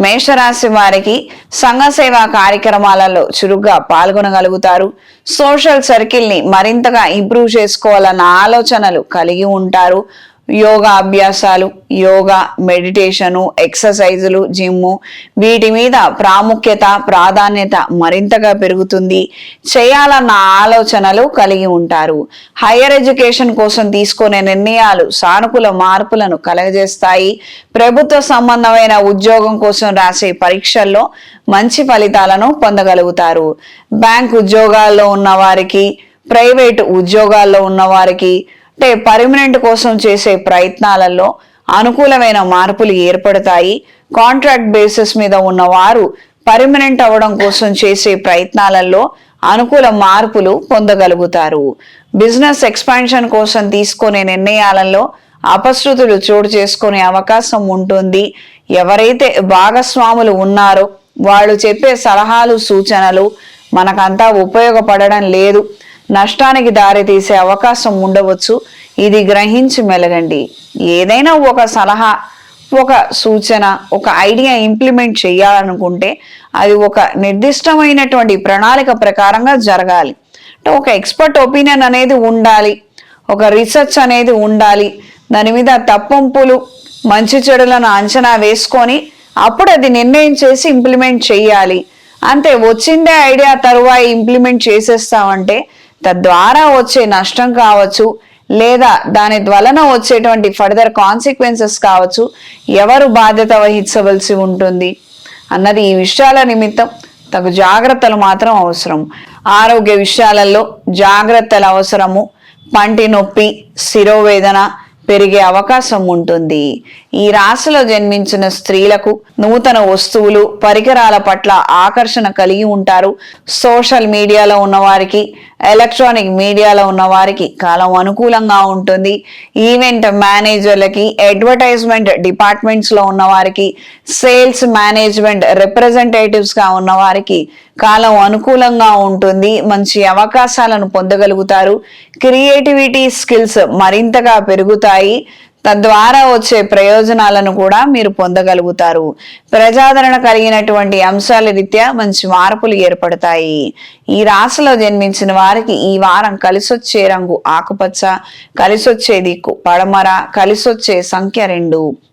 మేషరాశి వారికి సంఘ సేవా కార్యక్రమాలలో చురుగ్గా పాల్గొనగలుగుతారు. సోషల్ సర్కిల్ ని మరింతగా ఇంప్రూవ్ చేసుకోవాలన్న ఆలోచనలు కలిగి ఉంటారు. యోగా అభ్యాసాలు, యోగా, మెడిటేషను, ఎక్సర్సైజులు, జిమ్ము వీటి మీద ప్రాధాన్యత మరింతగా పెరుగుతుంది. చేయాలన్న ఆలోచనలు కలిగి ఉంటారు. హైయర్ ఎడ్యుకేషన్ కోసం తీసుకునే నిర్ణయాలు సానుకూల మార్పులను కలగజేస్తాయి. ప్రభుత్వ సంబంధమైన ఉద్యోగం కోసం రాసే పరీక్షల్లో మంచి ఫలితాలను పొందగలుగుతారు. బ్యాంక్ ఉద్యోగాల్లో ఉన్న వారికి, ప్రైవేటు ఉద్యోగాల్లో ఉన్న వారికి, అంటే పర్మనెంట్ కోసం చేసే ప్రయత్నాలలో అనుకూలమైన మార్పులు ఏర్పడతాయి. కాంట్రాక్ట్ బేసిస్ మీద ఉన్నవారు పర్మనెంట్ అవ్వడం కోసం చేసే ప్రయత్నాలలో అనుకూల మార్పులు పొందగలుగుతారు. బిజినెస్ ఎక్స్పాన్షన్ కోసం తీసుకునే నిర్ణయాలలో అపశృతులు చోటు చేసుకునే అవకాశం ఉంటుంది. ఎవరైతే భాగస్వాములు ఉన్నారో వాళ్ళు చెప్పే సలహాలు, సూచనలు మనకంతా ఉపయోగపడడం లేదు, నష్టానికి దారితీసే అవకాశం ఉండవచ్చు. ఇది గ్రహించి మెలగండి. ఏదైనా ఒక సలహా, ఒక సూచన, ఒక ఐడియా ఇంప్లిమెంట్ చేయాలనుకుంటే అది ఒక నిర్దిష్టమైనటువంటి ప్రణాళిక ప్రకారంగా జరగాలి. అంటే ఒక ఎక్స్పర్ట్ ఒపీనియన్ అనేది ఉండాలి, ఒక రీసెర్చ్ అనేది ఉండాలి. దాని మీద తప్పొంపులు, మంచి చెడులను అంచనా వేసుకొని అప్పుడు అది నిర్ణయం చేసి ఇంప్లిమెంట్ చేయాలి. అంతే, వచ్చిందే ఐడియా తరువాయి ఇంప్లిమెంట్ చేసేస్తామంటే తద్వారా వచ్చే నష్టం కావచ్చు, లేదా దాని వలన వచ్చేటువంటి ఫర్దర్ కాన్సిక్వెన్సెస్ కావచ్చు, ఎవరు బాధ్యత వహించవలసి ఉంటుంది అన్నది ఈ విషయాల నిమిత్తం తగు జాగ్రత్తలు మాత్రం అవసరం. ఆరోగ్య విషయాలలో జాగ్రత్తలు అవసరము. పంటి నొప్పి, శిరోవేదన పెరిగే అవకాశం ఉంటుంది. ఈ రాశిలో జన్మించిన స్త్రీలకు నూతన వస్తువులు, పరికరాల పట్ల ఆకర్షణ కలిగి ఉంటారు. సోషల్ మీడియాలో ఉన్నవారికి, ఎలక్ట్రానిక్ మీడియాలో ఉన్న వారికి కాలం అనుకూలంగా ఉంటుంది. ఈవెంట్ మేనేజర్లకి, అడ్వర్టైజ్మెంట్ డిపార్ట్మెంట్స్ లో ఉన్న వారికి, సేల్స్ మేనేజ్మెంట్ రిప్రజెంటేటివ్స్ గా ఉన్న వారికి కాలం అనుకూలంగా ఉంటుంది. మంచి అవకాశాలను పొందగలుగుతారు. క్రియేటివిటీ స్కిల్స్ మరింతగా పెరుగుతాయి. తద్వారా వచ్చే ప్రయోజనాలను కూడా మీరు పొందగలుగుతారు. ప్రజాదరణ కలిగినటువంటి అంశాల రీత్యా మంచి మార్పులు ఏర్పడతాయి. ఈ రాశిలో జన్మించిన వారికి ఈ వారం కలిసొచ్చే రంగు ఆకుపచ్చ, కలిసొచ్చే దిక్కు పడమర, కలిసొచ్చే సంఖ్య 2.